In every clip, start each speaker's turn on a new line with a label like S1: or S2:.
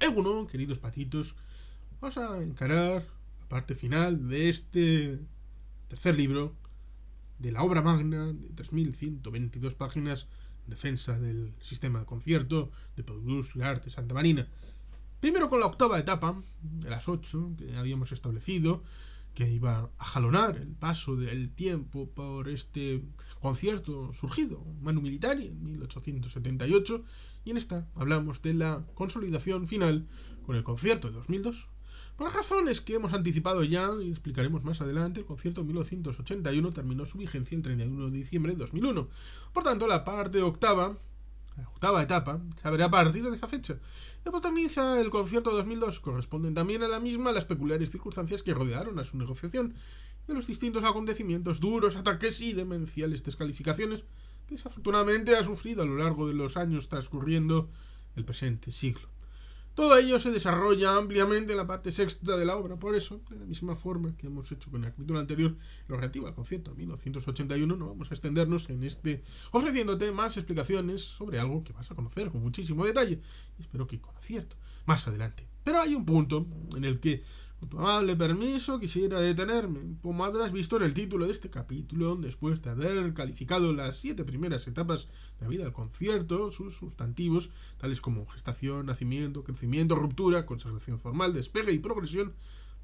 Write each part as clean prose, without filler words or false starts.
S1: Uno, queridos patitos, vamos a encarar la parte final de este tercer libro de la obra magna de 3122 páginas, defensa del sistema de concierto de Pau Ugarte Santa Marina. Primero con la octava etapa, de las 8 que habíamos establecido, que iba a jalonar el paso del tiempo por este concierto surgido, Manu Militari, en 1878, y en esta hablamos de la consolidación final con el concierto de 2002. Por razones que hemos anticipado ya y explicaremos más adelante, el concierto de 1981 terminó su vigencia el 31 de diciembre de 2001. Por tanto, la parte octava, la octava etapa, se abre a partir de esa fecha. La protagoniza el concierto de 2002. Corresponden también a la misma las peculiares circunstancias que rodearon a su negociación y a los distintos acontecimientos, duros ataques y demenciales descalificaciones que desafortunadamente ha sufrido a lo largo de los años transcurriendo el presente siglo. Todo ello se desarrolla ampliamente en la parte sexta de la obra, por eso, de la misma forma que hemos hecho con el capítulo anterior, lo relativo al concierto de 1981, no vamos a extendernos en este ofreciéndote más explicaciones sobre algo que vas a conocer con muchísimo detalle, y espero que con acierto, más adelante. Pero hay un punto en el que, con tu amable permiso, quisiera detenerme. Como habrás visto en el título de este capítulo, después de haber calificado las 7 primeras etapas de la vida del concierto, sus sustantivos, tales como gestación, nacimiento, crecimiento, ruptura, consagración formal, despegue y progresión,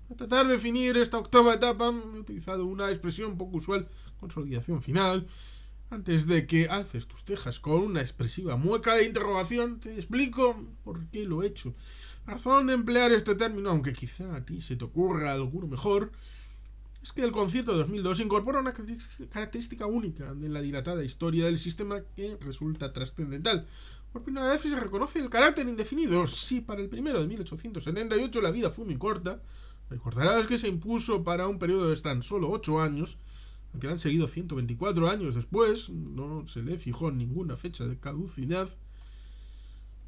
S1: para tratar de definir esta octava etapa he utilizado una expresión poco usual, consolidación final. Antes de que alces tus cejas con una expresiva mueca de interrogación, te explico por qué lo he hecho. La razón de emplear este término, aunque quizá a ti se te ocurra alguno mejor, es que el concierto de 2002 incorpora una característica única en la dilatada historia del sistema que resulta trascendental. Por primera vez se reconoce el carácter indefinido. Si para el primero de 1878 la vida fue muy corta, recordarás que se impuso para un periodo de tan solo 8 años, aunque han seguido 124 años después, no se le fijó ninguna fecha de caducidad.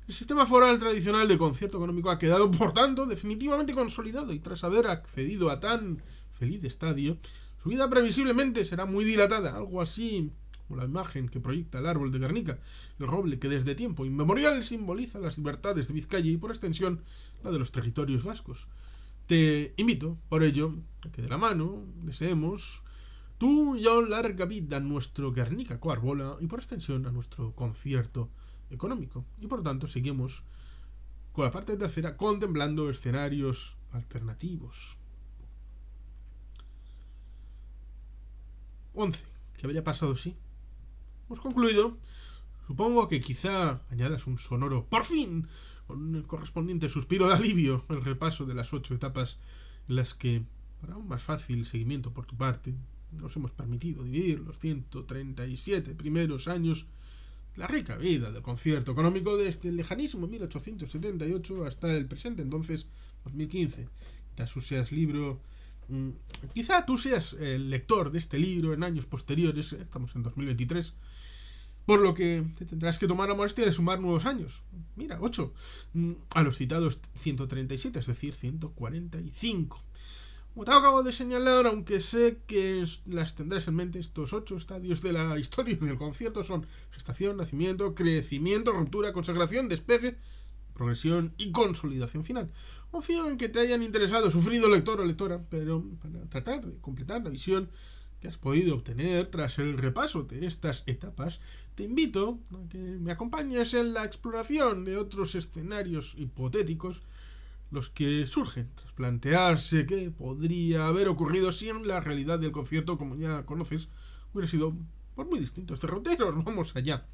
S1: El sistema foral tradicional de concierto económico ha quedado, por tanto, definitivamente consolidado y tras haber accedido a tan feliz estadio, su vida previsiblemente será muy dilatada, algo así como la imagen que proyecta el árbol de Guernica, el roble que desde tiempo inmemorial simboliza las libertades de Vizcaya y por extensión la de los territorios vascos. Te invito, por ello, a que de la mano deseemos tú y yo larga vida a nuestro Guernica Coarbola y por extensión a nuestro concierto económico. Y por tanto seguimos con la parte tercera contemplando escenarios alternativos. 11. ¿Qué habría pasado si? Hemos concluido. Supongo que quizá añadas un sonoro ¡por fin! Con el correspondiente suspiro de alivio el repaso de las 8 etapas en las que, para un más fácil seguimiento por tu parte, nos hemos permitido dividir los 137 primeros años la rica vida del concierto económico desde el lejanísimo 1878 hasta el presente entonces 2015. Quizá tú seas el lector de este libro en años posteriores, estamos en 2023, por lo que te tendrás que tomar la molestia de sumar nuevos años. Mira, 8 a los citados 137, es decir, 145. Como te acabo de señalar, aunque sé que las tendrás en mente, estos 8 estadios de la historia del concierto son gestación, nacimiento, crecimiento, ruptura, consagración, despegue, progresión y consolidación final. Confío en que te hayan interesado, sufrido lector o lectora, pero para tratar de completar la visión que has podido obtener tras el repaso de estas etapas, te invito a que me acompañes en la exploración de otros escenarios hipotéticos, los que surgen tras plantearse qué podría haber ocurrido si en la realidad del concierto, como ya conoces, hubiera sido por muy distintos derroteros. Vamos allá.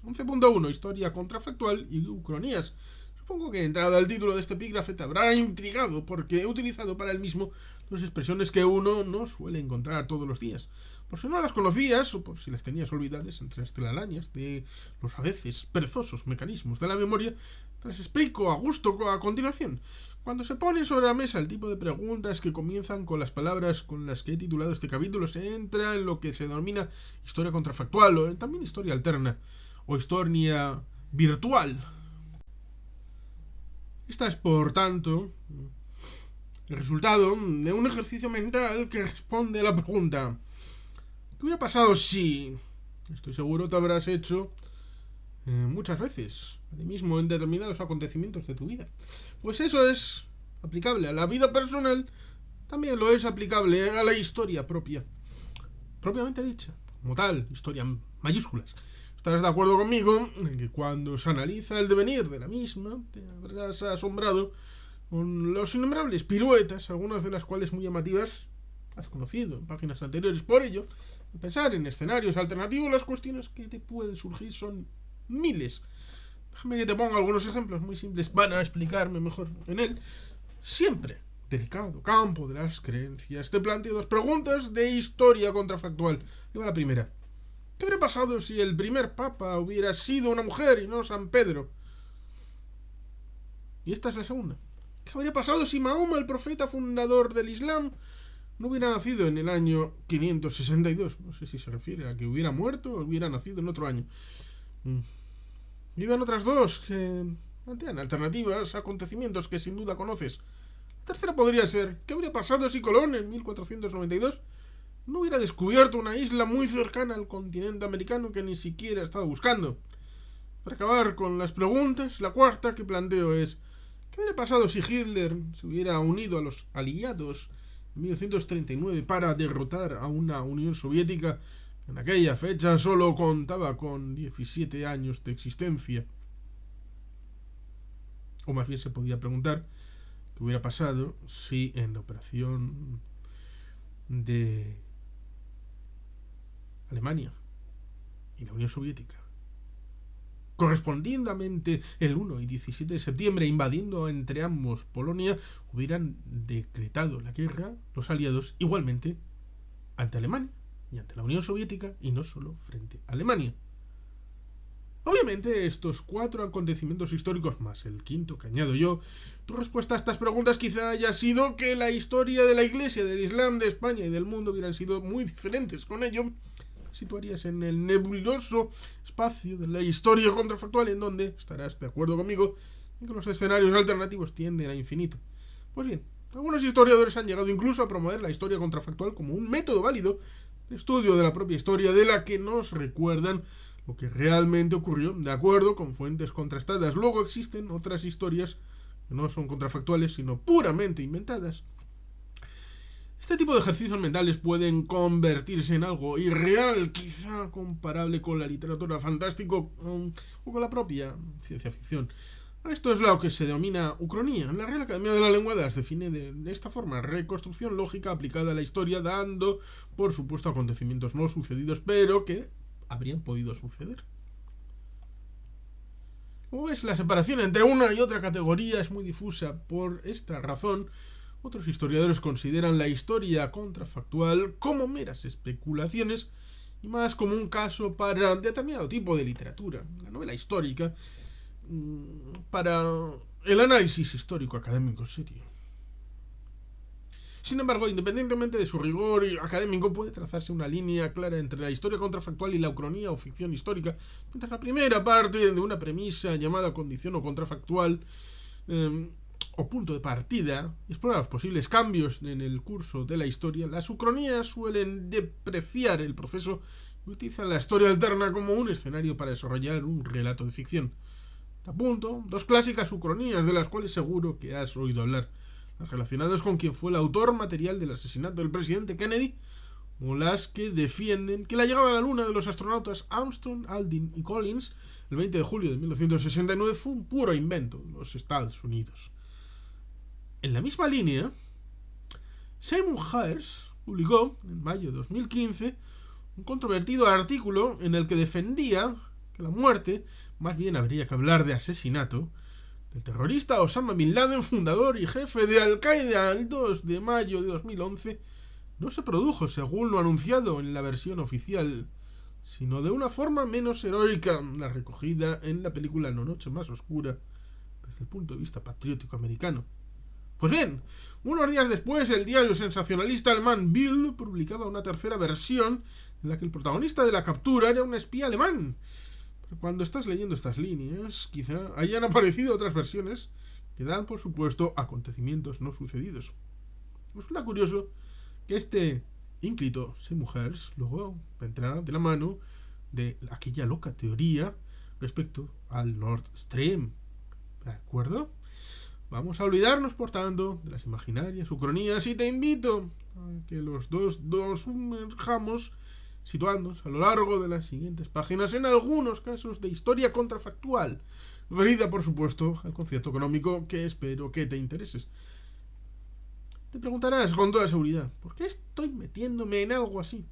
S1: 11.1. Historia contrafactual y ucronías. Supongo que entrada al título de este epígrafe te habrá intrigado porque he utilizado para el mismo dos expresiones que uno no suele encontrar todos los días. Por si no las conocías o por si las tenías olvidadas entre las telarañas de los a veces perezosos mecanismos de la memoria, te las explico a gusto a continuación. Cuando se pone sobre la mesa el tipo de preguntas que comienzan con las palabras con las que he titulado este capítulo, se entra en lo que se denomina historia contrafactual o también historia alterna o historia virtual. Esta es, por tanto, el resultado de un ejercicio mental que responde a la pregunta: ¿qué hubiera pasado si? Estoy seguro te habrás hecho muchas veces, a ti mismo en determinados acontecimientos de tu vida. Pues eso es aplicable a la vida personal, también lo es aplicable a la historia propia, propiamente dicha, como tal, historia en mayúsculas. Estarás de acuerdo conmigo en que cuando se analiza el devenir de la misma, te habrás asombrado con los innumerables piruetas, algunas de las cuales muy llamativas has conocido en páginas anteriores. Por ello, al pensar en escenarios alternativos, las cuestiones que te pueden surgir son miles. Déjame que te ponga algunos ejemplos muy simples para explicarme mejor en él. Siempre delicado campo de las creencias, te planteo dos preguntas de historia contrafactual. Ahí va la primera. ¿Qué habría pasado si el primer papa hubiera sido una mujer y no San Pedro? Y esta es la segunda. ¿Qué habría pasado si Mahoma, el profeta fundador del Islam, no hubiera nacido en el año 562? No sé si se refiere a que hubiera muerto o hubiera nacido en otro año. Viven otras dos que plantean alternativas a acontecimientos que sin duda conoces. La tercera podría ser, ¿qué habría pasado si Colón en 1492 no hubiera descubierto una isla muy cercana al continente americano que ni siquiera estaba buscando? Para acabar con las preguntas, la cuarta que planteo es, ¿qué habría pasado si Hitler se hubiera unido a los aliados en 1939 para derrotar a una Unión Soviética que en aquella fecha solo contaba con 17 años de existencia? O más bien se podía preguntar qué hubiera pasado si en la operación de Alemania y la Unión Soviética, correspondientemente el 1 y 17 de septiembre, invadiendo entre ambos Polonia, hubieran decretado la guerra los aliados igualmente ante Alemania y ante la Unión Soviética, y no solo frente a Alemania. Obviamente, estos cuatro acontecimientos históricos, más el quinto que añado yo, tu respuesta a estas preguntas quizá haya sido que la historia de la Iglesia, del Islam, de España y del mundo hubieran sido muy diferentes. Con ello, situarías en el nebuloso espacio de la historia contrafactual, en donde estarás de acuerdo conmigo en que los escenarios alternativos tienden a infinito. Pues bien, algunos historiadores han llegado incluso a promover la historia contrafactual como un método válido de estudio de la propia historia, de la que nos recuerdan lo que realmente ocurrió, de acuerdo con fuentes contrastadas. Luego existen otras historias que no son contrafactuales, sino puramente inventadas. Este tipo de ejercicios mentales pueden convertirse en algo irreal, quizá comparable con la literatura fantástica o con la propia ciencia ficción. Esto es lo que se denomina ucronía. La Real Academia de la Lengua las define de esta forma: reconstrucción lógica aplicada a la historia, dando por supuesto acontecimientos no sucedidos, pero que habrían podido suceder. Como ves, la separación entre una y otra categoría es muy difusa. Por esta razón, otros historiadores consideran la historia contrafactual como meras especulaciones y más como un caso para determinado tipo de literatura, la novela histórica, para el análisis histórico académico serio. Sin embargo, independientemente de su rigor académico, puede trazarse una línea clara entre la historia contrafactual y la ucronía o ficción histórica, mientras la primera parte de una premisa llamada condición o contrafactual o punto de partida explora los posibles cambios en el curso de la historia. Las ucronías suelen depreciar el proceso y utilizan la historia alterna como un escenario para desarrollar un relato de ficción. Te apunto dos clásicas ucronías de las cuales seguro que has oído hablar, las relacionadas con quien fue el autor material del asesinato del presidente Kennedy, o las que defienden que la llegada a la luna de los astronautas Armstrong, Aldrin y Collins el 20 de julio de 1969 fue un puro invento de los Estados Unidos. En la misma línea, Seymour Hersh publicó en mayo de 2015 un controvertido artículo en el que defendía que la muerte, más bien habría que hablar de asesinato, del terrorista Osama Bin Laden, fundador y jefe de Al-Qaeda, el 2 de mayo de 2011, no se produjo según lo anunciado en la versión oficial, sino de una forma menos heroica, la recogida en la película La Noche Más Oscura, desde el punto de vista patriótico americano. Pues bien, unos días después, el diario sensacionalista alemán Bild publicaba una tercera versión en la que el protagonista de la captura era un espía alemán. Pero cuando estás leyendo estas líneas, quizá hayan aparecido otras versiones que dan, por supuesto, acontecimientos no sucedidos. Resulta curioso que este ínclito Seymour Hersh luego vendrá de la mano de aquella loca teoría respecto al Nord Stream. ¿De acuerdo? Vamos a olvidarnos, por tanto, de las imaginarias ucronías y te invito a que los dos sumerjamos situándonos a lo largo de las siguientes páginas en algunos casos de historia contrafactual, referida, por supuesto, al concierto económico que espero que te intereses. Te preguntarás con toda seguridad, ¿por qué estoy metiéndome en algo así?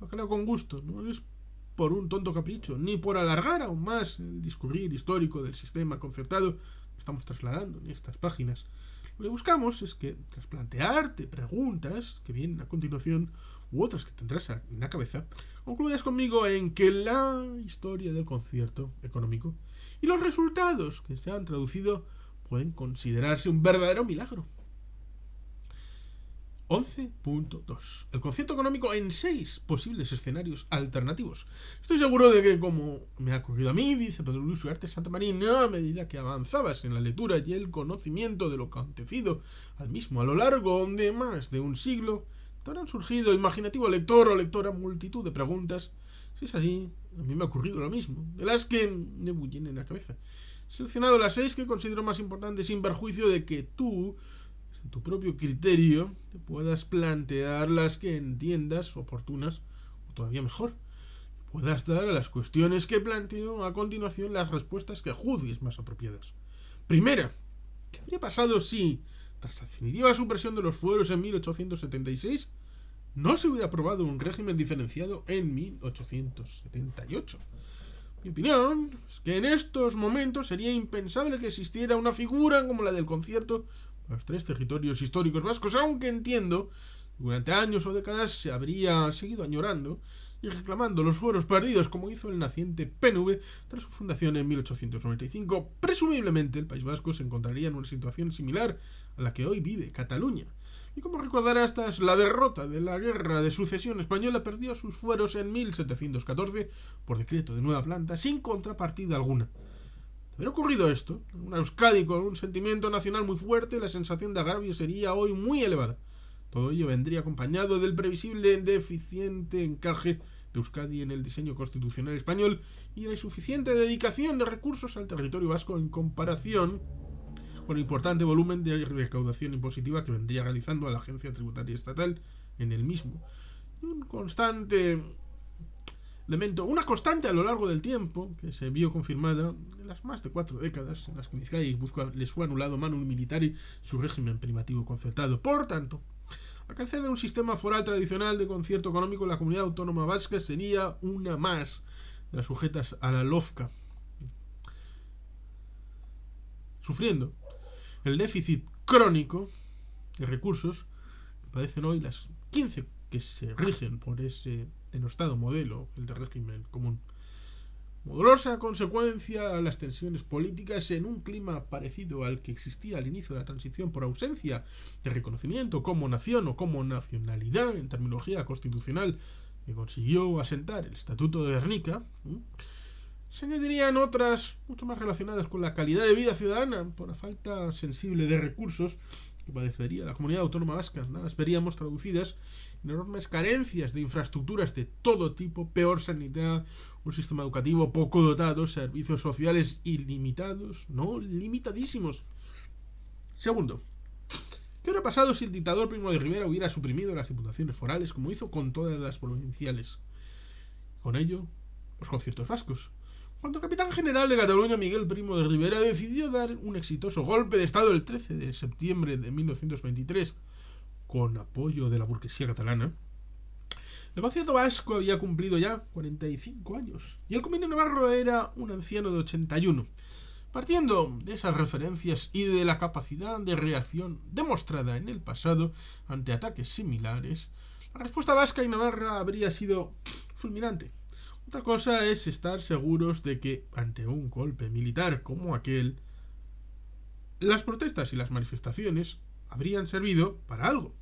S1: Te lo con gusto, no es por un tonto capricho, ni por alargar aún más el discurrir histórico del sistema concertado que estamos trasladando en estas páginas. Lo que buscamos es que, tras plantearte preguntas que vienen a continuación, u otras que tendrás en la cabeza, concluyas conmigo en que la historia del concierto económico y los resultados que se han traducido pueden considerarse un verdadero milagro. 11.2. El concierto económico en 6 posibles escenarios alternativos. Estoy seguro de que, como me ha ocurrido a mí, dice Pedro Luis Ugarte Santamaría, a medida que avanzabas en la lectura y el conocimiento de lo acontecido al mismo a lo largo de más de un siglo, te habrán surgido, imaginativo lector o lectora, multitud de preguntas. Si es así, a mí me ha ocurrido lo mismo, de las que me bullen en la cabeza. He seleccionado las 6 que considero más importantes sin perjuicio de que tú, en tu propio criterio, te puedas plantear las que entiendas oportunas, o todavía mejor, puedas dar a las cuestiones que planteo a continuación las respuestas que juzgues más apropiadas. Primera, ¿qué habría pasado si, tras la definitiva supresión de los fueros en 1876, no se hubiera aprobado un régimen diferenciado en 1878? Mi opinión es que en estos momentos sería impensable que existiera una figura como la del concierto para los 3 territorios históricos vascos, aunque entiendo que durante años o décadas se habría seguido añorando y reclamando los fueros perdidos, como hizo el naciente PNV tras su fundación en 1895. Presumiblemente el País Vasco se encontraría en una situación similar a la que hoy vive Cataluña. Y como recordarás, tras la derrota de la Guerra de Sucesión Española, perdió sus fueros en 1714 por decreto de nueva planta, sin contrapartida alguna. De haber ocurrido esto, en una Euskadi con un sentimiento nacional muy fuerte, la sensación de agravio sería hoy muy elevada. Todo ello vendría acompañado del previsible deficiente encaje de Euskadi en el diseño constitucional español y la insuficiente dedicación de recursos al territorio vasco en comparación con el importante volumen de recaudación impositiva que vendría realizando a la agencia tributaria estatal en el mismo. Un constante elemento, una constante a lo largo del tiempo, que se vio confirmada en las más de 4 décadas en las que Vizcaya y Guipúzcoa les fue anulado manu militari su régimen primativo concertado. Por tanto, al carecer de un sistema foral tradicional de concierto económico, la comunidad autónoma vasca sería una más de las sujetas a la LOFCA, sufriendo el déficit crónico de recursos que padecen hoy las 15 que se rigen por ese denostado modelo, el de régimen común. Dolorosa consecuencia a las tensiones políticas en un clima parecido al que existía al inicio de la transición por ausencia de reconocimiento como nación o como nacionalidad en terminología constitucional que consiguió asentar el Estatuto de Gernika. Se añadirían otras mucho más relacionadas con la calidad de vida ciudadana por la falta sensible de recursos que padecería la comunidad autónoma vasca. Nada veríamos traducidas en enormes carencias de infraestructuras de todo tipo, peor sanidad, un sistema educativo poco dotado, servicios sociales ilimitados, no limitadísimos. Segundo, ¿qué hubiera pasado si el dictador Primo de Rivera hubiera suprimido las diputaciones forales como hizo con todas las provinciales? Con ello, los conciertos vascos. Cuando el capitán general de Cataluña, Miguel Primo de Rivera, decidió dar un exitoso golpe de estado el 13 de septiembre de 1923, con apoyo de la burguesía catalana, el concierto vasco había cumplido ya 45 años, y el Comité Navarro era un anciano de 81. Partiendo de esas referencias y de la capacidad de reacción demostrada en el pasado ante ataques similares, la respuesta vasca y navarra habría sido fulminante. Otra cosa es estar seguros de que, ante un golpe militar como aquel, las protestas y las manifestaciones habrían servido para algo.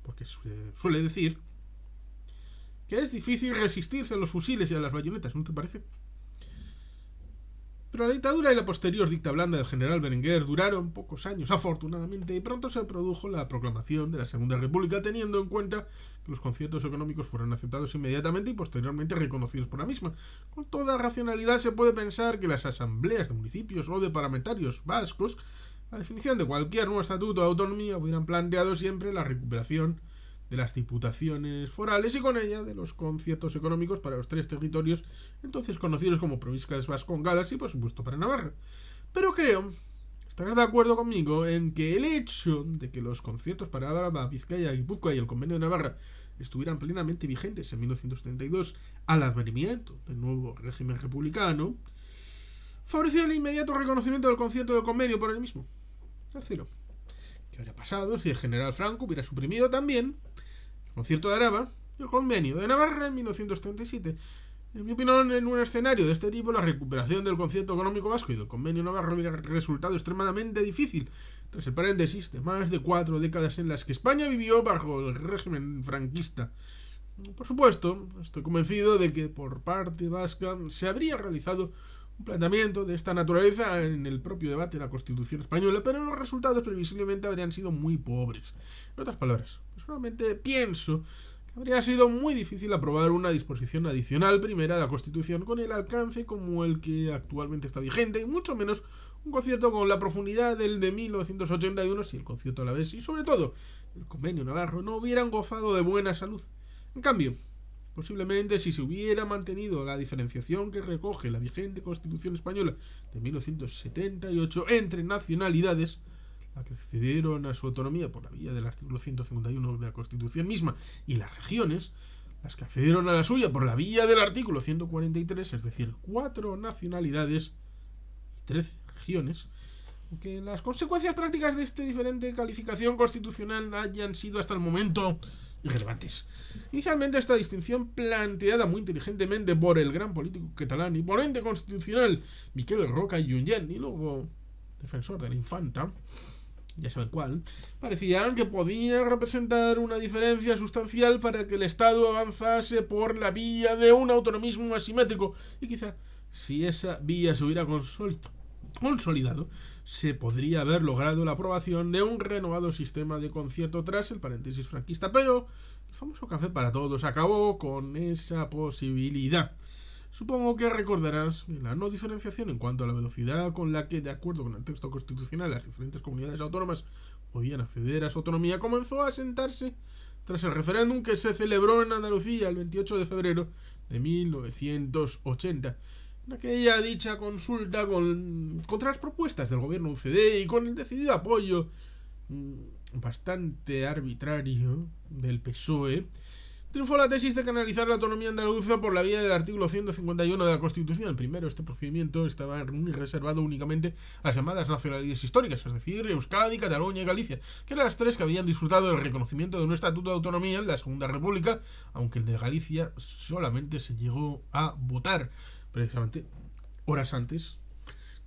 S1: Porque se suele decir que es difícil resistirse a los fusiles y a las bayonetas, ¿no te parece? Pero la dictadura y la posterior dicta blanda del general Berenguer duraron pocos años, afortunadamente, y pronto se produjo la proclamación de la Segunda República, teniendo en cuenta que los conciertos económicos fueron aceptados inmediatamente y posteriormente reconocidos por la misma. Con toda racionalidad se puede pensar que las asambleas de municipios o de parlamentarios vascos, a definición de cualquier nuevo estatuto de autonomía, hubieran planteado siempre la recuperación de las diputaciones forales y con ella de los conciertos económicos para los tres territorios entonces conocidos como provincias vascongadas y por supuesto para Navarra. Pero creo, estarás de acuerdo conmigo en que el hecho de que los conciertos para Álava, Vizcaya, Guipúzcoa y el Convenio de Navarra estuvieran plenamente vigentes en 1972 al advenimiento del nuevo régimen republicano favoreció el inmediato reconocimiento del concierto del convenio por el mismo. Tercero, ¿qué habría pasado si el general Franco hubiera suprimido también el concierto de Araba y el convenio de Navarra en 1937? En mi opinión, en un escenario de este tipo, la recuperación del concierto económico vasco y del convenio navarro hubiera resultado extremadamente difícil, tras el paréntesis de más de 4 décadas en las que España vivió bajo el régimen franquista. Por supuesto, estoy convencido de que por parte vasca se habría realizado un planteamiento de esta naturaleza en el propio debate de la Constitución española, pero los resultados previsiblemente habrían sido muy pobres. En otras palabras, personalmente pienso que habría sido muy difícil aprobar una disposición adicional primera de la Constitución con el alcance como el que actualmente está vigente, y mucho menos un concierto con la profundidad del de 1981 si el concierto a la vez y sobre todo el convenio navarro no hubieran gozado de buena salud. En cambio, posiblemente si se hubiera mantenido la diferenciación que recoge la vigente Constitución española de 1978 entre nacionalidades, la que accedieron a su autonomía por la vía del artículo 151 de la Constitución misma, y las regiones, las que accedieron a la suya por la vía del artículo 143, es decir, 4 nacionalidades y 13 regiones, aunque las consecuencias prácticas de esta diferente calificación constitucional hayan sido hasta el momento irrelevantes. Inicialmente esta distinción, planteada muy inteligentemente por el gran político catalán y ponente constitucional Miquel Roca i Junyent, y luego defensor de la infanta, ya saben cuál, parecían que podía representar una diferencia sustancial para que el Estado avanzase por la vía de un autonomismo asimétrico, y quizá si esa vía se hubiera consolidado, se podría haber logrado la aprobación de un renovado sistema de concierto tras el paréntesis franquista, pero el famoso café para todos acabó con esa posibilidad. Supongo que recordarás que la no diferenciación en cuanto a la velocidad con la que, de acuerdo con el texto constitucional, las diferentes comunidades autónomas podían acceder a su autonomía comenzó a asentarse tras el referéndum que se celebró en Andalucía el 28 de febrero de 1980. En aquella dicha consulta contra las propuestas del gobierno UCD y con el decidido apoyo bastante arbitrario del PSOE, triunfó la tesis de canalizar la autonomía andaluza por la vía del artículo 151 de la Constitución. Primero, este procedimiento estaba reservado únicamente a las llamadas nacionalidades históricas, es decir, Euskadi, Cataluña y Galicia, que eran las tres que habían disfrutado del reconocimiento de un estatuto de autonomía en la Segunda República, aunque el de Galicia solamente se llegó a votar precisamente horas antes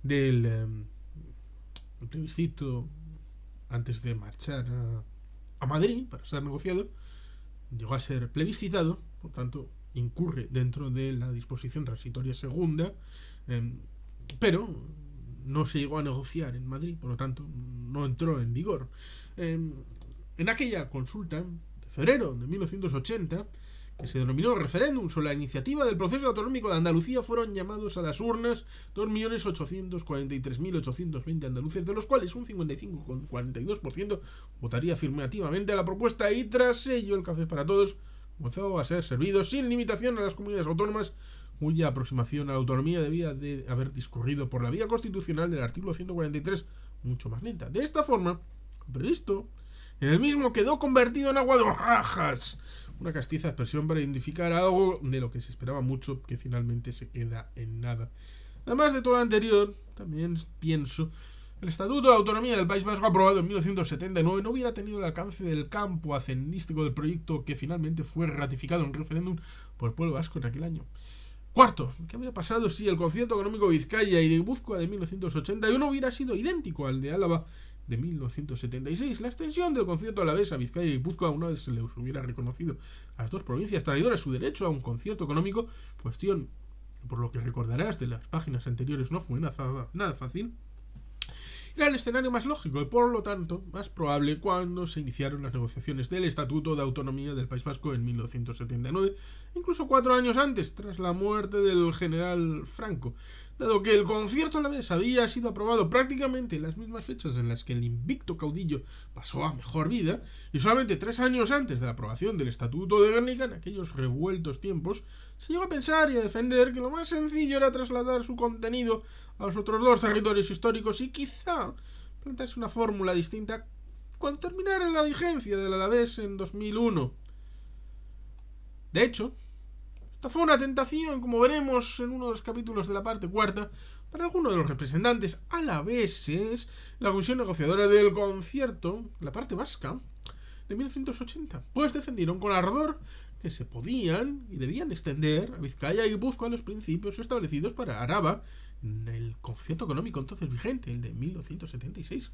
S1: del plebiscito, antes de marchar a Madrid para ser negociado. Llegó a ser plebiscitado, por tanto incurre dentro de la disposición transitoria segunda, pero no se llegó a negociar en Madrid, por lo tanto no entró en vigor. En aquella consulta de febrero de 1980, que se denominó referéndum sobre la iniciativa del proceso autonómico de Andalucía, fueron llamados a las urnas 2.843.820 andaluces, de los cuales un 55,42% votaría afirmativamente a la propuesta, y tras ello el café para todos comenzó a ser servido sin limitación a las comunidades autónomas cuya aproximación a la autonomía debía de haber discurrido por la vía constitucional del artículo 143 mucho más lenta. De esta forma, previsto en el mismo quedó convertido en agua de borrajas, una castiza expresión para identificar algo de lo que se esperaba mucho, que finalmente se queda en nada. Además de todo lo anterior, también pienso, el Estatuto de Autonomía del País Vasco, aprobado en 1979, no hubiera tenido el alcance del campo hacendístico del proyecto que finalmente fue ratificado en referéndum por el pueblo vasco en aquel año. Cuarto, ¿qué habría pasado si el concierto económico de Vizcaya y de Guipúzcoa de 1981 hubiera sido idéntico al de Álava de 1976? La extensión del concierto alavés a Vizcaya y Guipúzcoa, una vez se les hubiera reconocido a las dos provincias traidoras su derecho a un concierto económico, cuestión por lo que recordarás de las páginas anteriores no fue nada fácil, era el escenario más lógico y por lo tanto más probable cuando se iniciaron las negociaciones del Estatuto de Autonomía del País Vasco en 1979, incluso 4 años antes, tras la muerte del general Franco, dado que el concierto a la vez había sido aprobado prácticamente en las mismas fechas en las que el invicto caudillo pasó a mejor vida, y solamente 3 años antes de la aprobación del Estatuto de Guernica, en aquellos revueltos tiempos, se llegó a pensar y a defender que lo más sencillo era trasladar su contenido a los otros dos territorios históricos y quizá plantearse una fórmula distinta cuando terminara la vigencia del Alavés en 2001. De hecho, esta fue una tentación, como veremos en uno de los capítulos de la parte cuarta, para algunos de los representantes alaveses, la comisión negociadora del concierto, la parte vasca, de 1980, pues defendieron con ardor que se podían y debían extender a Vizcaya y Guipúzcoa los principios establecidos para Araba en el concierto económico entonces vigente, el de 1976.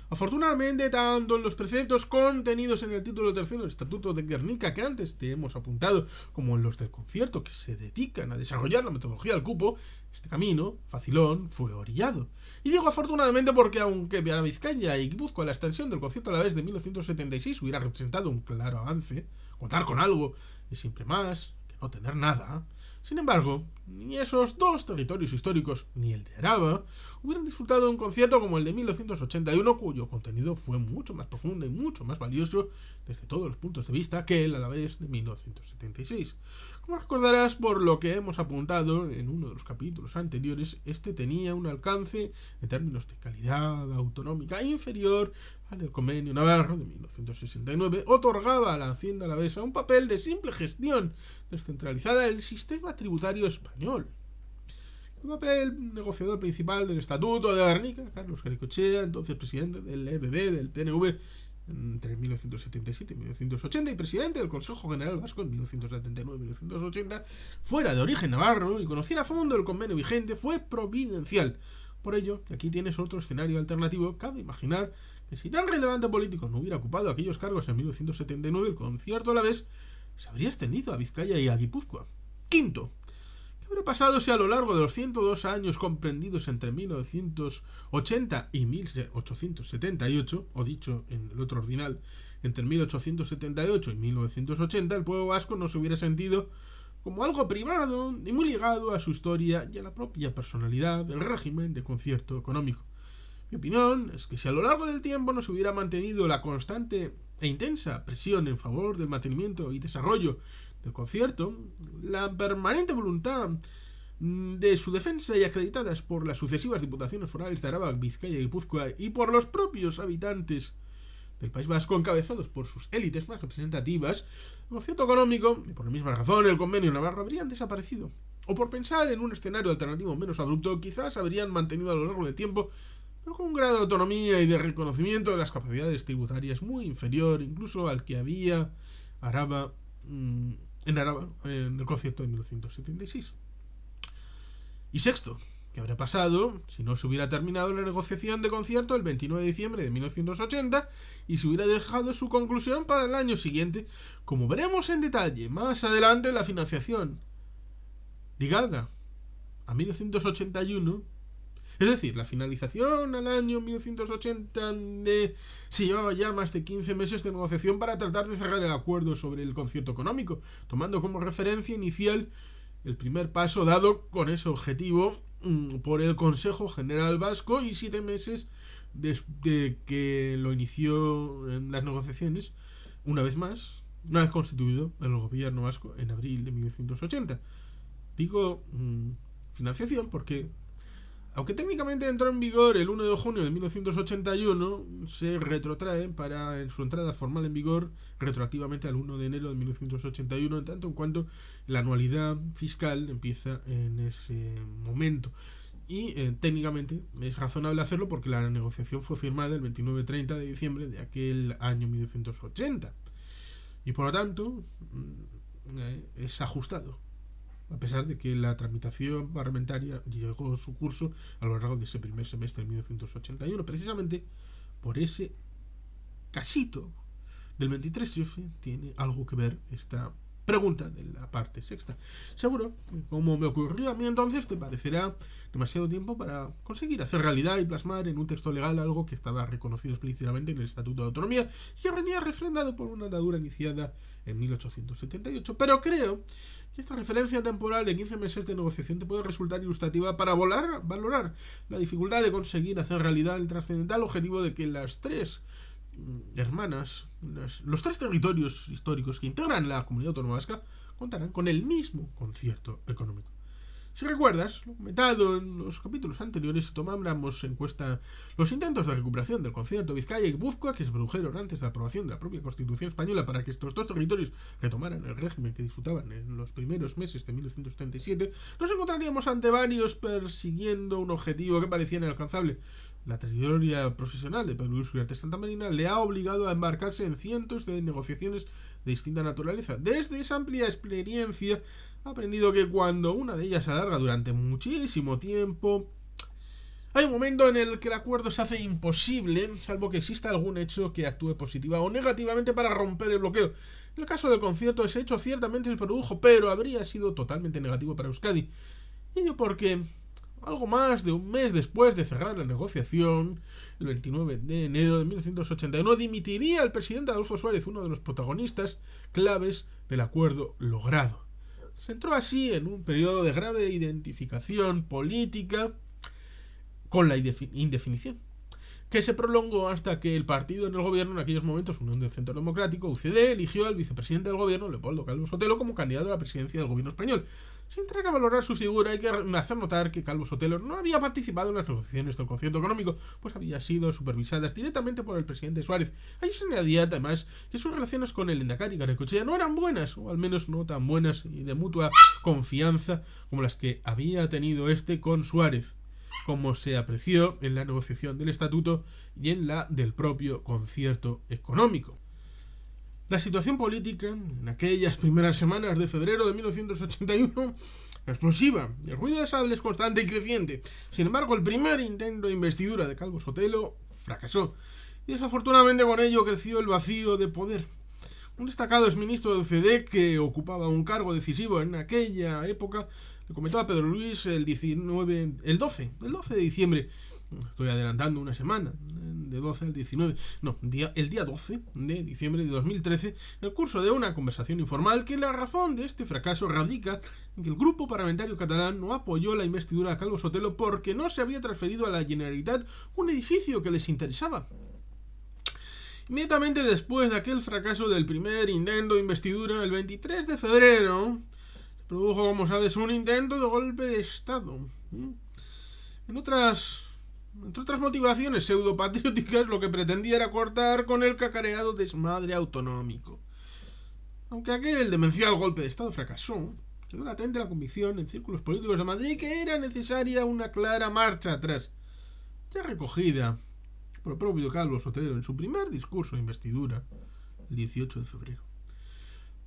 S1: Afortunadamente, tanto en los preceptos contenidos en el título tercero del Estatuto de Guernica que antes te hemos apuntado, como en los del concierto que se dedican a desarrollar la metodología del cupo, este camino, facilón, fue orillado. Y digo afortunadamente porque aunque para Vizcaya y Guipúzcoa la extensión del concierto a la vez de 1976 hubiera representado un claro avance, contar con algo y siempre más que no tener nada, sin embargo, ni esos dos territorios históricos ni el de Araba hubieran disfrutado de un concierto como el de 1981, cuyo contenido fue mucho más profundo y mucho más valioso desde todos los puntos de vista que el Alavés de 1976. Como recordarás por lo que hemos apuntado en uno de los capítulos anteriores, este tenía un alcance en términos de calidad autonómica inferior al del Convenio Navarro de 1969, otorgaba a la Hacienda alavesa un papel de simple gestión descentralizada del sistema tributario español. El papel negociador principal del Estatuto de Guernica, Carlos Garicoechea, entonces presidente del EBB, del PNV, entre 1977 y 1980 y presidente del Consejo General Vasco en 1979 y 1980, fuera de origen navarro y conociera a fondo el convenio vigente, fue providencial. Por ello, que aquí tienes otro escenario alternativo, cabe imaginar que si tan relevante político no hubiera ocupado aquellos cargos en 1979, el concierto a la vez se habría extendido a Vizcaya y a Guipúzcoa. Quinto, ¿qué habría pasado si a lo largo de los 102 años comprendidos entre 1980 y 1878, o dicho en el otro ordinal, entre 1878 y 1980, el pueblo vasco no se hubiera sentido como algo privado y muy ligado a su historia y a la propia personalidad del régimen de concierto económico? Mi opinión es que si a lo largo del tiempo no se hubiera mantenido la constante e intensa presión en favor del mantenimiento y desarrollo del concierto, la permanente voluntad de su defensa y acreditadas por las sucesivas diputaciones forales de Araba, Vizcaya y Guipúzcoa y por los propios habitantes del País Vasco encabezados por sus élites más representativas, el concierto económico, y por la misma razón el convenio Navarro, habrían desaparecido. O por pensar en un escenario alternativo menos abrupto, quizás habrían mantenido a lo largo del tiempo, pero con un grado de autonomía y de reconocimiento de las capacidades tributarias muy inferior incluso al que había Araba, en Araba en el concierto de 1976. Y sexto, ¿qué habría pasado si no se hubiera terminado la negociación de concierto el 29 de diciembre de 1980 y se hubiera dejado su conclusión para el año siguiente? Como veremos en detalle más adelante, la financiación ligada a 1981, es decir, la finalización al año 1980 se llevaba ya más de 15 meses de negociación para tratar de cerrar el acuerdo sobre el concierto económico, tomando como referencia inicial el primer paso dado con ese objetivo por el Consejo General Vasco y 7 meses desde que lo inició en las negociaciones, una vez constituido el gobierno vasco en abril de 1980. Digo financiación porque, aunque técnicamente entró en vigor el 1 de junio de 1981, se retrotrae para su entrada formal en vigor retroactivamente al 1 de enero de 1981, en tanto en cuanto la anualidad fiscal empieza en ese momento. Y técnicamente es razonable hacerlo porque la negociación fue firmada el 29-30 de diciembre de aquel año 1980. Y por lo tanto, es ajustado, a pesar de que la tramitación parlamentaria llegó a su curso a lo largo de ese primer semestre de 1981. Precisamente por ese casito del 23F tiene algo que ver esta Pregunta de la parte sexta. Seguro que, como me ocurrió a mí entonces, te parecerá demasiado tiempo para conseguir hacer realidad y plasmar en un texto legal algo que estaba reconocido explícitamente en el Estatuto de Autonomía y que venía refrendado por una andadura iniciada en 1878. Pero creo que esta referencia temporal de 15 meses de negociación te puede resultar ilustrativa para valorar la dificultad de conseguir hacer realidad el trascendental objetivo de que las tres hermanas, los tres territorios históricos que integran la comunidad autónoma vasca contarán con el mismo concierto económico. Si recuerdas, lo comentado en los capítulos anteriores, tomamos en cuenta los intentos de recuperación del concierto Vizcaya y Guipúzcoa que se produjeron antes de la aprobación de la propia Constitución española para que estos dos territorios retomaran el régimen que disfrutaban en los primeros meses de 1937, nos encontraríamos ante varios persiguiendo un objetivo que parecía inalcanzable. La trayectoria profesional de Pedro Luis Uriarte Santamarina le ha obligado a embarcarse en cientos de negociaciones de distinta naturaleza. Desde esa amplia experiencia ha aprendido que cuando una de ellas se alarga durante muchísimo tiempo, hay un momento en el que el acuerdo se hace imposible, salvo que exista algún hecho que actúe positiva o negativamente para romper el bloqueo. En el caso del concierto, ese hecho ciertamente se produjo, pero habría sido totalmente negativo para Euskadi. Y ello porque algo más de un mes después de cerrar la negociación, el 29 de enero de 1981, dimitiría el presidente Adolfo Suárez, uno de los protagonistas claves del acuerdo logrado. Se entró así en un periodo de grave identificación política con la indefinición, que se prolongó hasta que el partido en el gobierno, en aquellos momentos Unión del Centro Democrático, UCD, eligió al vicepresidente del gobierno, Leopoldo Calvo Sotelo, como candidato a la presidencia del gobierno español. Sin entrar a valorar su figura, hay que hacer notar que Calvo Sotelo no había participado en las negociaciones del concierto económico, pues había sido supervisadas directamente por el presidente Suárez. Ahí se añadía además que sus relaciones con el Lehendakari Garaikoetxea no eran buenas, o al menos no tan buenas y de mutua confianza como las que había tenido este con Suárez, como se apreció en la negociación del estatuto y en la del propio concierto económico. La situación política en aquellas primeras semanas de febrero de 1981 explosiva, el ruido de sables constante y creciente. Sin embargo, el primer intento de investidura de Calvo Sotelo fracasó y desafortunadamente con ello creció el vacío de poder. Un destacado exministro del UCD que ocupaba un cargo decisivo en aquella época le comentó a Pedro Luis el 12 de diciembre. Estoy adelantando una semana, de 12 al 19, no, el día 12 de diciembre de 2013, en el curso de una conversación informal, que la razón de este fracaso radica en que el grupo parlamentario catalán no apoyó la investidura de Calvo Sotelo porque no se había transferido a la Generalitat un edificio que les interesaba. Inmediatamente después de aquel fracaso del primer intento de investidura, el 23 de febrero, se produjo, como sabes, un intento de golpe de Estado. Entre otras motivaciones pseudopatrióticas, lo que pretendía era cortar con el cacareado desmadre autonómico. Aunque aquel demencial golpe de Estado fracasó, quedó latente la convicción en círculos políticos de Madrid que era necesaria una clara marcha atrás, ya recogida por el propio Calvo Sotelo en su primer discurso de investidura, el 18 de febrero.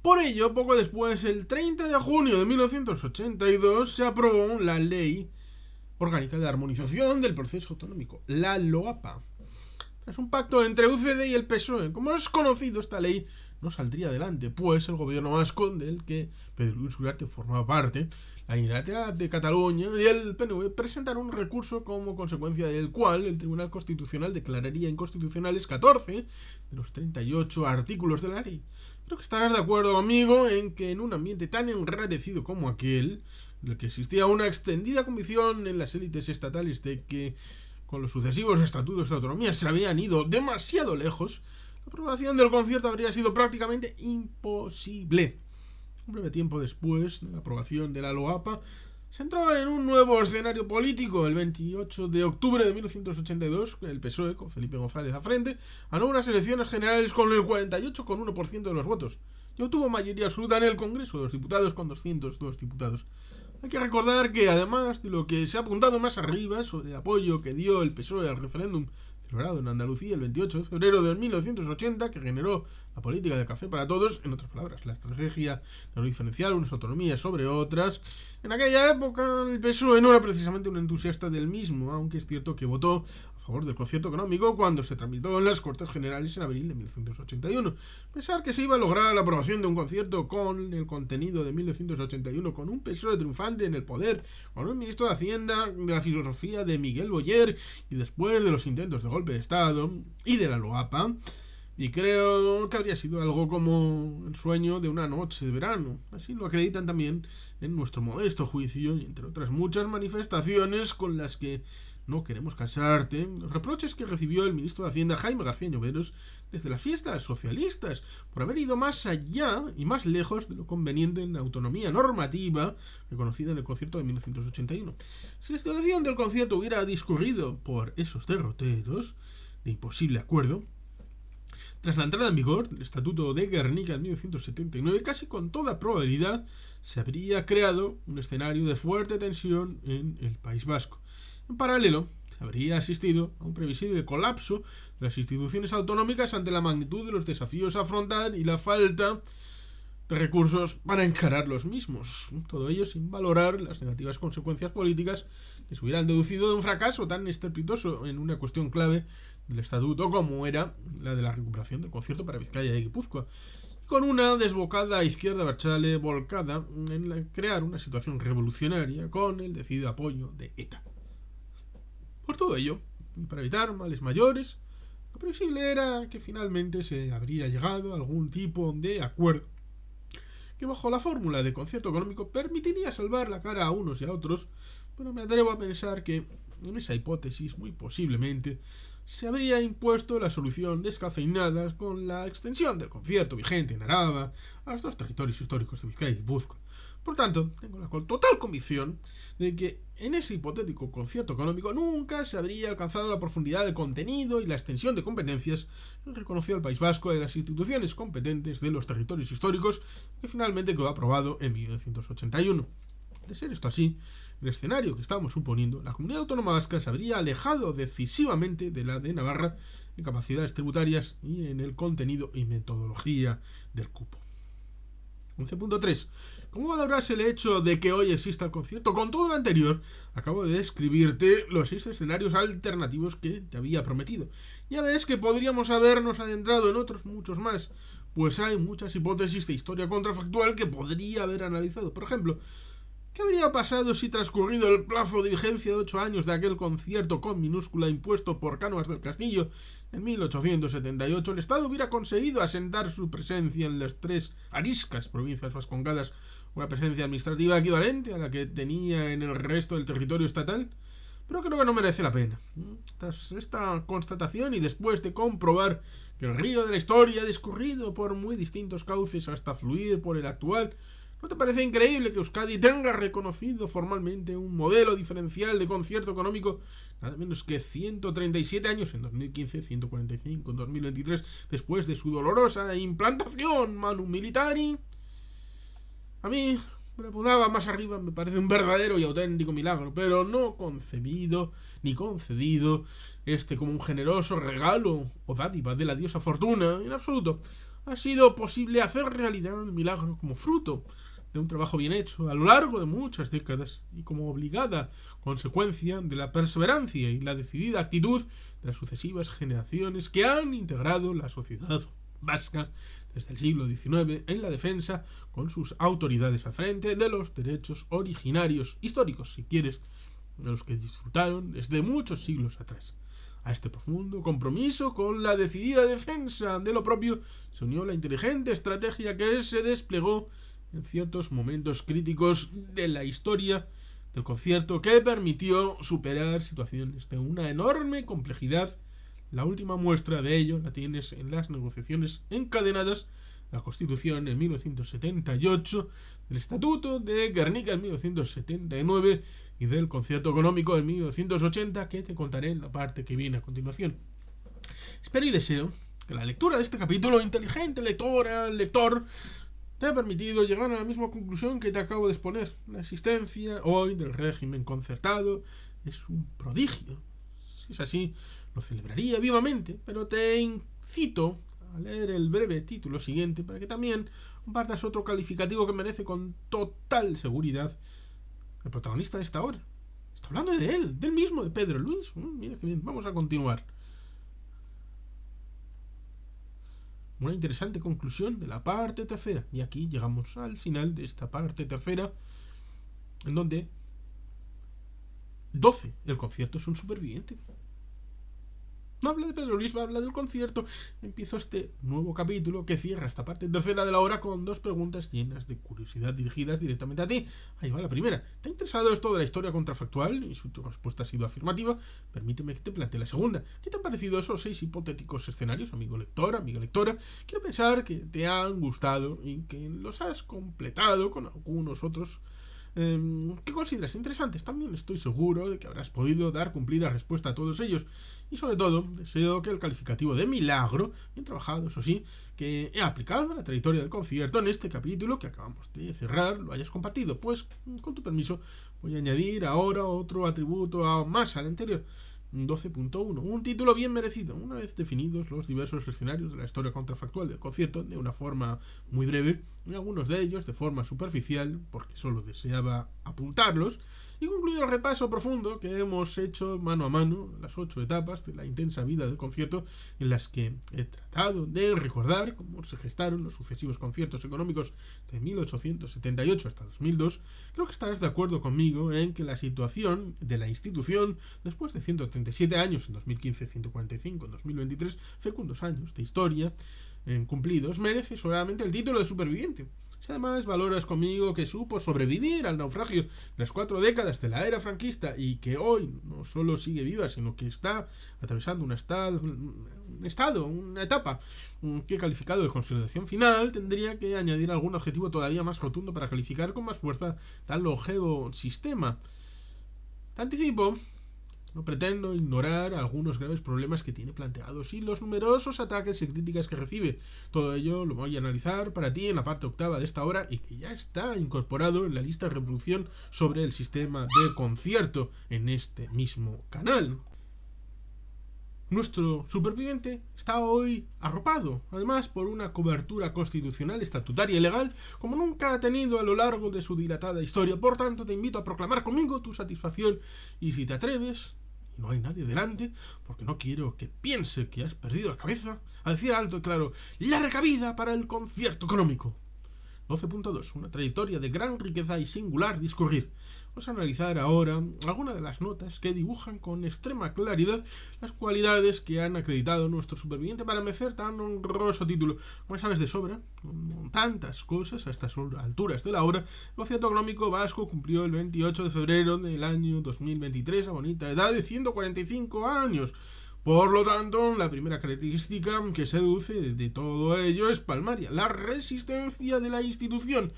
S1: Por ello, poco después, el 30 de junio de 1982, se aprobó la Ley Orgánica de Armonización del Proceso Autonómico, la LOAPA. Tras un pacto entre UCD y el PSOE, como es conocido, esta ley no saldría adelante, pues el gobierno vasco, del que Pedro Luis Uriarte formaba parte, la Generalitat de Cataluña y el PNV presentaron un recurso como consecuencia del cual el Tribunal Constitucional declararía inconstitucionales 14 de los 38 artículos de la ley. Creo que estarás de acuerdo conmigo en que en un ambiente tan enrarecido como aquel, en el que existía una extendida convicción en las élites estatales de que con los sucesivos estatutos de autonomía se habían ido demasiado lejos, la aprobación del concierto habría sido prácticamente imposible. Un breve tiempo después de la aprobación de la LOAPA, se entró en un nuevo escenario político. El 28 de octubre de 1982, el PSOE, con Felipe González al frente, ganó unas elecciones generales con el 48,1% de los votos y obtuvo mayoría absoluta en el Congreso de los Diputados con 202 diputados. Hay que recordar que, además de lo que se ha apuntado más arriba sobre el apoyo que dio el PSOE al referéndum celebrado en Andalucía el 28 de febrero de 1980, que generó la política del café para todos, en otras palabras, la estrategia de no diferenciar unas autonomías sobre otras, en aquella época el PSOE no era precisamente un entusiasta del mismo, aunque es cierto que votó a favor del concierto económico cuando se tramitó en las Cortes Generales en abril de 1981. Pensar que se iba a lograr la aprobación de un concierto con el contenido de 1981, con un PSOE triunfante en el poder, con un ministro de Hacienda de la filosofía de Miguel Boyer, y después de los intentos de golpe de Estado y de la Loapa, y creo que habría sido algo como el sueño de una noche de verano. Así lo acreditan también en nuestro modesto juicio, y entre otras muchas manifestaciones con las que no queremos cansarte, los reproches que recibió el ministro de Hacienda Jaime García Lloveros desde las fiestas socialistas por haber ido más allá y más lejos de lo conveniente en la autonomía normativa reconocida en el concierto de 1981. Si la instalación del concierto hubiera discurrido por esos derroteros de imposible acuerdo, tras la entrada en vigor del Estatuto de Gernika en 1979, casi con toda probabilidad se habría creado un escenario de fuerte tensión en el País Vasco. En paralelo, se habría asistido a un previsible colapso de las instituciones autonómicas ante la magnitud de los desafíos a afrontar y la falta de recursos para encarar los mismos. Todo ello sin valorar las negativas consecuencias políticas que se hubieran deducido de un fracaso tan estrepitoso en una cuestión clave del estatuto como era la de la recuperación del concierto para Vizcaya y Guipúzcoa, con una desbocada izquierda abertzale volcada en crear una situación revolucionaria con el decidido apoyo de ETA. Por todo ello, y para evitar males mayores, lo previsible era que finalmente se habría llegado a algún tipo de acuerdo que bajo la fórmula de concierto económico permitiría salvar la cara a unos y a otros, pero me atrevo a pensar que en esa hipótesis muy posiblemente se habría impuesto la solución descafeinada con la extensión del concierto vigente en Araba a los dos territorios históricos de Vizcaya y Guipúzcoa. Por tanto, tengo la total convicción de que en ese hipotético concierto económico nunca se habría alcanzado la profundidad de contenido y la extensión de competencias reconocido al País Vasco de las instituciones competentes de los territorios históricos, que finalmente quedó aprobado en 1981. De ser esto así, el escenario que estábamos suponiendo, la comunidad autónoma vasca se habría alejado decisivamente de la de Navarra en capacidades tributarias y en el contenido y metodología del cupo. 11.3. ¿Cómo valoras el hecho de que hoy exista el concierto? Con todo lo anterior, acabo de describirte los 6 escenarios alternativos que te había prometido. Ya ves que podríamos habernos adentrado en otros muchos más, pues hay muchas hipótesis de historia contrafactual que podría haber analizado. Por ejemplo, ¿qué habría pasado si, transcurrido el plazo de vigencia de 8 años de aquel concierto con minúscula impuesto por Cánovas del Castillo en 1878, el Estado hubiera conseguido asentar su presencia en las 3 ariscas provincias vascongadas, una presencia administrativa equivalente a la que tenía en el resto del territorio estatal? Pero creo que no merece la pena. Tras esta constatación y después de comprobar que el río de la historia ha discurrido por muy distintos cauces hasta fluir por el actual, ¿no te parece increíble que Euskadi tenga reconocido formalmente un modelo diferencial de concierto económico nada menos que 137 años en 2015, 145 en 2023, después de su dolorosa implantación manu militari? A mí, me la apuntaba más arriba, me parece un verdadero y auténtico milagro, pero no concebido ni concedido como un generoso regalo o dádiva de la diosa Fortuna, en absoluto. Ha sido posible hacer realidad el milagro como fruto de un trabajo bien hecho a lo largo de muchas décadas y como obligada consecuencia de la perseverancia y la decidida actitud de las sucesivas generaciones que han integrado la sociedad vasca desde el siglo XIX en la defensa, con sus autoridades al frente, de los derechos originarios, históricos si quieres, de los que disfrutaron desde muchos siglos atrás. A este profundo compromiso con la decidida defensa de lo propio se unió la inteligente estrategia que se desplegó en ciertos momentos críticos de la historia del concierto, que permitió superar situaciones de una enorme complejidad. La última muestra de ello la tienes en las negociaciones encadenadas, la Constitución en 1978, del Estatuto de Gernika en 1979 y del Concierto Económico en 1980, que te contaré en la parte que viene a continuación. Espero y deseo que la lectura de este capítulo, inteligente lectora, lector, te ha permitido llegar a la misma conclusión que te acabo de exponer. La existencia hoy del régimen concertado es un prodigio. Si es así, lo celebraría vivamente, pero te incito a leer el breve título siguiente para que también compartas otro calificativo que merece con total seguridad el protagonista de esta obra Está hablando de él, del mismo, de Pedro Luis. Mira qué bien, vamos a continuar. Una interesante conclusión de la parte tercera. Y aquí llegamos al final de esta parte tercera, en donde 12. El concierto es un superviviente. No habla de Pedro Luis, habla del concierto. Empiezo este nuevo capítulo que cierra esta parte tercera de la hora con dos preguntas llenas de curiosidad dirigidas directamente a ti. Ahí va la primera. ¿Te ha interesado esto de la historia contrafactual? Y si tu respuesta ha sido afirmativa, permíteme que te plantee la segunda. ¿Qué te han parecido esos 6 hipotéticos escenarios, amigo lector, amiga lectora? Quiero pensar que te han gustado y que los has completado con algunos otros ¿qué consideras interesantes? También estoy seguro de que habrás podido dar cumplida respuesta a todos ellos. Y sobre todo, deseo que el calificativo de milagro, bien trabajado, eso sí, que he aplicado a la trayectoria del concierto en este capítulo que acabamos de cerrar, lo hayas compartido. Pues, con tu permiso, voy a añadir ahora otro atributo más al anterior. 12.1. Un título bien merecido, una vez definidos los diversos escenarios de la historia contrafactual del concierto de una forma muy breve, y algunos de ellos de forma superficial, porque solo deseaba apuntarlos, y concluido el repaso profundo que hemos hecho mano a mano, las 8 etapas de la intensa vida del concierto, en las que he tratado de recordar cómo se gestaron los sucesivos conciertos económicos de 1878 hasta 2002, creo que estarás de acuerdo conmigo en que la situación de la institución, después de 137 años en 2015, 145 en 2023, fecundos años de historia cumplidos, merece solamente el título de superviviente. Si además valoras conmigo que supo sobrevivir al naufragio de las 4 décadas de la era franquista y que hoy no solo sigue viva, sino que está atravesando una etapa que he calificado de consolidación final, tendría que añadir algún adjetivo todavía más rotundo para calificar con más fuerza tal longevo sistema. Te anticipo, no pretendo ignorar algunos graves problemas que tiene planteados y los numerosos ataques y críticas que recibe. Todo ello lo voy a analizar para ti en la parte octava de esta hora y que ya está incorporado en la lista de reproducción sobre el sistema de concierto en este mismo canal. Nuestro superviviente está hoy arropado, además, por una cobertura constitucional, estatutaria y legal como nunca ha tenido a lo largo de su dilatada historia. Por tanto, te invito a proclamar conmigo tu satisfacción y, si te atreves, y no hay nadie delante, porque no quiero que piense que has perdido la cabeza, a decir alto y claro: ¡larga vida para el concierto económico! 12.2. Una trayectoria de gran riqueza y singular discurrir. Vamos a analizar ahora algunas de las notas que dibujan con extrema claridad las cualidades que han acreditado nuestro superviviente para merecer tan honroso título. Como sabes de sobra, con tantas cosas a estas alturas de la obra, el concierto económico vasco cumplió el 28 de febrero del año 2023 a bonita edad de 145 años. Por lo tanto, la primera característica que se deduce de todo ello es palmaria: la resistencia de la institución.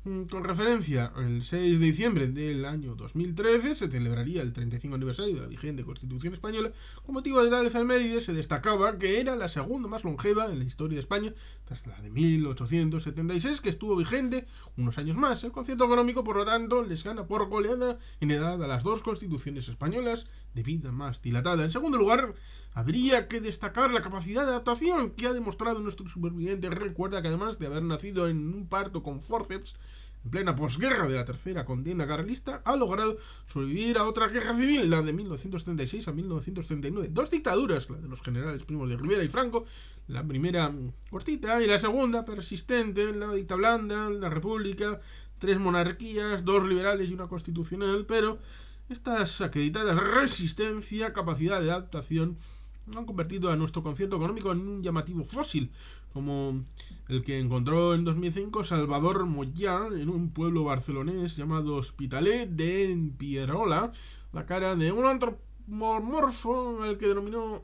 S1: Con referencia, el 6 de diciembre del año 2013 se celebraría el 35 aniversario de la vigente Constitución Española. Con motivo de tal efeméride se destacaba que era la segunda más longeva en la historia de España, tras la de 1876, que estuvo vigente unos años más. El concierto económico, por lo tanto, les gana por goleada en edad a las dos constituciones españolas de vida más dilatada. En segundo lugar, habría que destacar la capacidad de adaptación que ha demostrado nuestro superviviente. Recuerda que además de haber nacido en un parto con forceps, en plena posguerra de la tercera contienda carlista, ha logrado sobrevivir a otra guerra civil, la de 1936 a 1939. Dos dictaduras, la de los generales Primo de Rivera y Franco, la primera cortita y la segunda persistente, la dicta blanda, la república, 3 monarquías, 2 liberales y una constitucional, pero estas acreditadas resistencia, capacidad de adaptación, han convertido a nuestro concierto económico en un llamativo fósil, como el que encontró en 2005 Salvador Moyà en un pueblo barcelonés llamado Hospitalet de Pierola, la cara de un antropomorfo al que denominó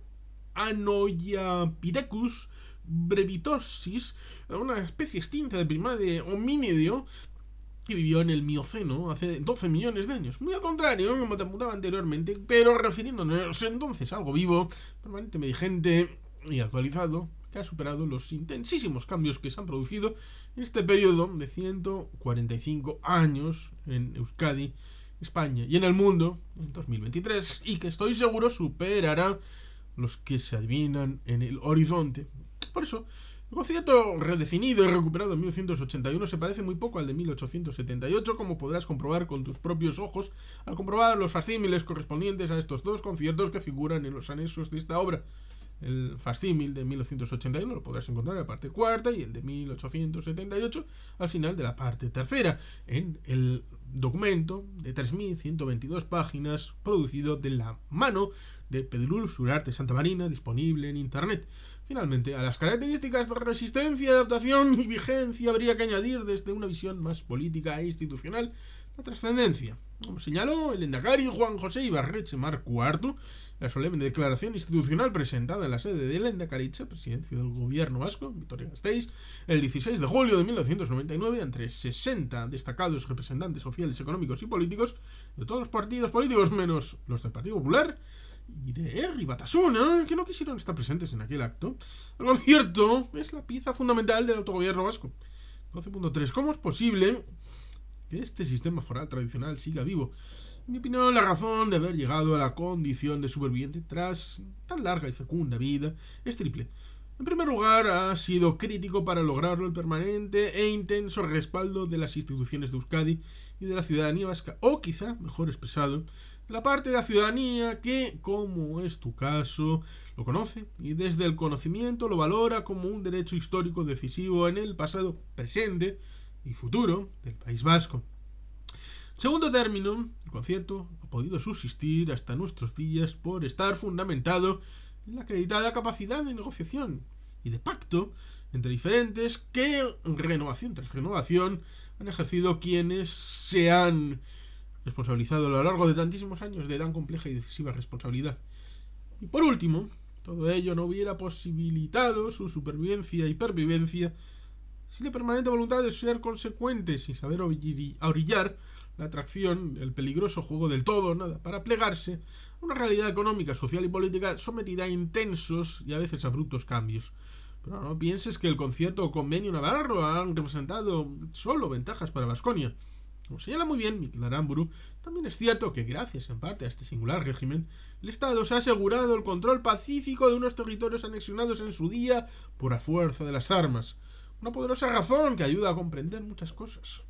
S1: Anoiapithecus brevitosis, una especie extinta de primate homínido que vivió en el Mioceno hace 12 millones de años. Muy al contrario, como te apuntaba anteriormente, pero refiriéndonos entonces a algo vivo, permanentemente vigente y actualizado, que ha superado los intensísimos cambios que se han producido en este periodo de 145 años en Euskadi, España y en el mundo en 2023, y que estoy seguro superará los que se adivinan en el horizonte. Por eso, El concierto redefinido y recuperado en 1981 se parece muy poco al de 1878, como podrás comprobar con tus propios ojos al comprobar los facsímiles correspondientes a estos dos conciertos que figuran en los anexos de esta obra. El facsímil de 1981 lo podrás encontrar en la parte cuarta y el de 1878 al final de la parte tercera, en el documento de 3.122 páginas producido de la mano de Pedrulus Urarte Santamarina, disponible en internet. Finalmente, a las características de resistencia, adaptación y vigencia habría que añadir, desde una visión más política e institucional, la trascendencia. Como señaló el Endacari Juan José Ibarretxe Marc IV, la solemne declaración institucional presentada en la sede de Lehendakaritza, presidencia del gobierno vasco, Vitoria-Gasteiz, el 16 de julio de 1999, entre 60 destacados representantes sociales, económicos y políticos de todos los partidos políticos, menos los del Partido Popular y de Herri Batasuna, que no quisieron estar presentes en aquel acto. El concierto es la pieza fundamental del autogobierno vasco. 12.3. ¿Cómo es posible que este sistema foral tradicional siga vivo? En mi opinión, la razón de haber llegado a la condición de superviviente tras tan larga y fecunda vida es triple. En primer lugar, ha sido crítico para lograrlo el permanente e intenso respaldo de las instituciones de Euskadi y de la ciudadanía vasca, o quizá, mejor expresado, de la parte de la ciudadanía que, como es tu caso, lo conoce y desde el conocimiento lo valora como un derecho histórico decisivo en el pasado, presente y futuro del País Vasco. Segundo término, el concierto ha podido subsistir hasta nuestros días por estar fundamentado en la acreditada capacidad de negociación y de pacto entre diferentes que, renovación tras renovación, han ejercido quienes se han responsabilizado a lo largo de tantísimos años de tan compleja y decisiva responsabilidad. Y por último, todo ello no hubiera posibilitado su supervivencia y pervivencia sin la permanente voluntad de ser consecuentes y saber orillar la atracción, el peligroso juego del todo nada, para plegarse a una realidad económica, social y política sometida a intensos y a veces abruptos cambios. Pero no pienses que el concierto o convenio navarro han representado solo ventajas para Baskonia. Como señala muy bien Mikel Aramburu, también es cierto que gracias en parte a este singular régimen, el Estado se ha asegurado el control pacífico de unos territorios anexionados en su día por la fuerza de las armas. Una poderosa razón que ayuda a comprender muchas cosas.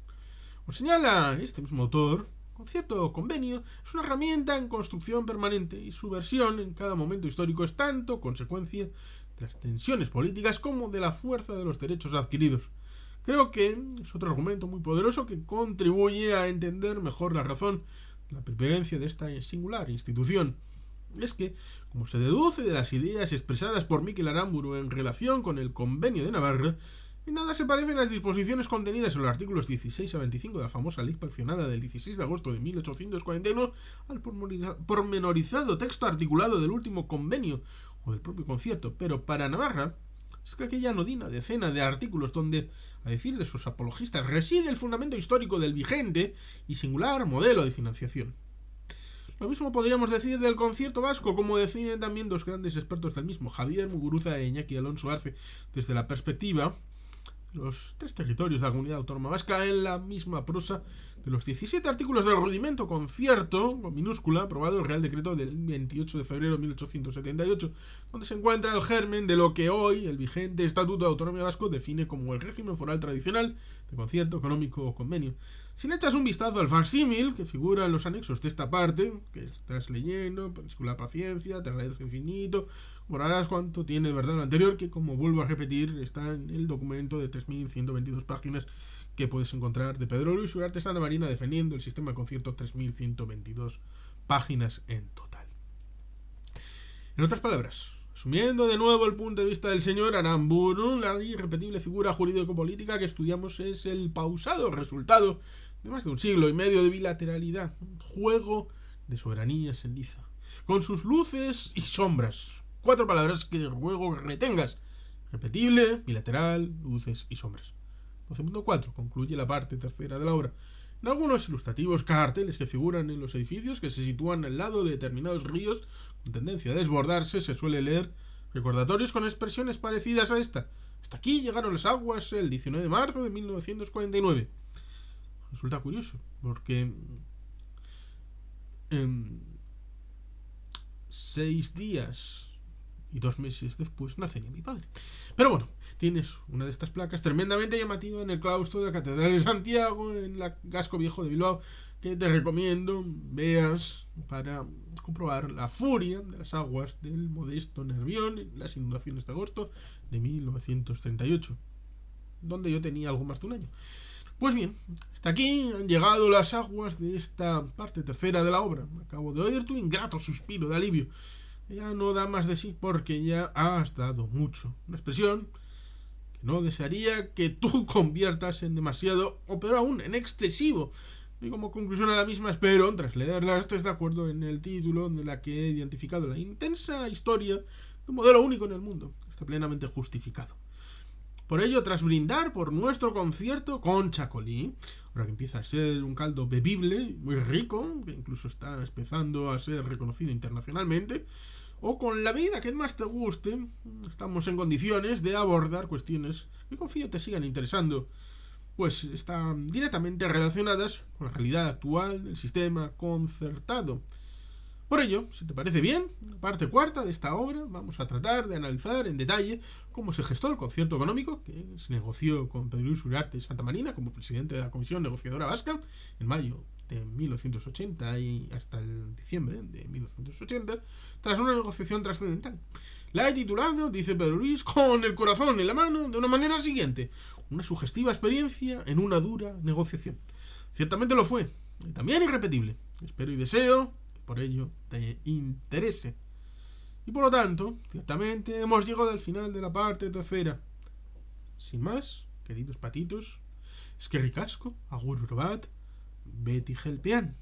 S1: Como señala este mismo autor, concierto o convenio es una herramienta en construcción permanente y su versión en cada momento histórico es tanto consecuencia de las tensiones políticas como de la fuerza de los derechos adquiridos. Creo que es otro argumento muy poderoso que contribuye a entender mejor la razón de la pervivencia de esta singular institución. Es que, como se deduce de las ideas expresadas por Mikel Aramburu en relación con el Convenio de Navarra, en nada se parecen las disposiciones contenidas en los artículos 16 a 25 de la famosa ley paccionada del 16 de agosto de 1841 al pormenorizado texto articulado del último convenio o del propio concierto. Pero para Navarra, es que aquella anodina decena de artículos donde, a decir de sus apologistas, reside el fundamento histórico del vigente y singular modelo de financiación. Lo mismo podríamos decir del concierto vasco, como definen también dos grandes expertos del mismo, Javier Muguruza e Iñaki Alonso Arce, desde la perspectiva los tres territorios de la comunidad autónoma vasca en la misma prosa de los 17 artículos del rudimento concierto, con minúscula, aprobado el Real Decreto del 28 de febrero de 1878, donde se encuentra el germen de lo que hoy el vigente Estatuto de Autonomía Vasco define como el régimen foral tradicional de concierto económico o convenio. Si le echas un vistazo al facsímil que figura en los anexos de esta parte, que estás leyendo, con la paciencia, te agradezco infinito, verás cuánto tiene de verdad lo anterior, que como vuelvo a repetir, está en el documento de 3.122 páginas que puedes encontrar de Pedro Luis Urarte Santamarina defendiendo el sistema de concierto, 3.122 páginas en total. En otras palabras, asumiendo de nuevo el punto de vista del señor Aramburu, la irrepetible figura jurídico-política que estudiamos es el pausado resultado de más de un siglo y medio de bilateralidad, un juego de soberanías en liza, con sus luces y sombras. 4 palabras que ruego retengas: repetible, bilateral, luces y sombras. 12.4 concluye la parte tercera de la obra. En algunos ilustrativos carteles que figuran en los edificios que se sitúan al lado de determinados ríos con tendencia a desbordarse se suele leer recordatorios con expresiones parecidas a esta: hasta aquí llegaron las aguas el 19 de marzo de 1949. Resulta curioso porque en 6 días y 2 meses después nacería mi padre. Pero bueno, tienes una de estas placas tremendamente llamativa en el claustro de la Catedral de Santiago, en el casco viejo de Bilbao, que te recomiendo veas para comprobar la furia de las aguas del modesto Nervión en las inundaciones de agosto de 1938, donde yo tenía algo más de un año. Pues bien, hasta aquí han llegado las aguas de esta parte tercera de la obra. Acabo de oír tu ingrato suspiro de alivio. Ya no da más de sí, porque ya has dado mucho. Una expresión que no desearía que tú conviertas en demasiado, o peor aún, en excesivo. Y como conclusión a la misma, espero, tras leerla, estés de acuerdo en el título de la que he identificado la intensa historia de un modelo único en el mundo. Está plenamente justificado. Por ello, tras brindar por nuestro concierto con Chacolí, ahora que empieza a ser un caldo bebible, muy rico, que incluso está empezando a ser reconocido internacionalmente, o con la vida que más te guste, estamos en condiciones de abordar cuestiones que confío te sigan interesando, pues están directamente relacionadas con la realidad actual del sistema concertado. Por ello, si te parece bien, la parte cuarta de esta obra vamos a tratar de analizar en detalle cómo se gestó el concierto económico que se negoció con Pedro Luis Uriarte y Santa Marina como presidente de la Comisión Negociadora Vasca en mayo de 1980 y hasta el diciembre de 1980, tras una negociación trascendental. La he titulado, dice Pedro Luis, con el corazón en la mano, de una manera siguiente: una sugestiva experiencia en una dura negociación. Ciertamente lo fue, y también irrepetible. Espero y deseo por ello te interese. Y por lo tanto, ciertamente hemos llegado al final de la parte tercera. Sin más, queridos patitos, es que ricasco, agur probat, Betty Gelpean.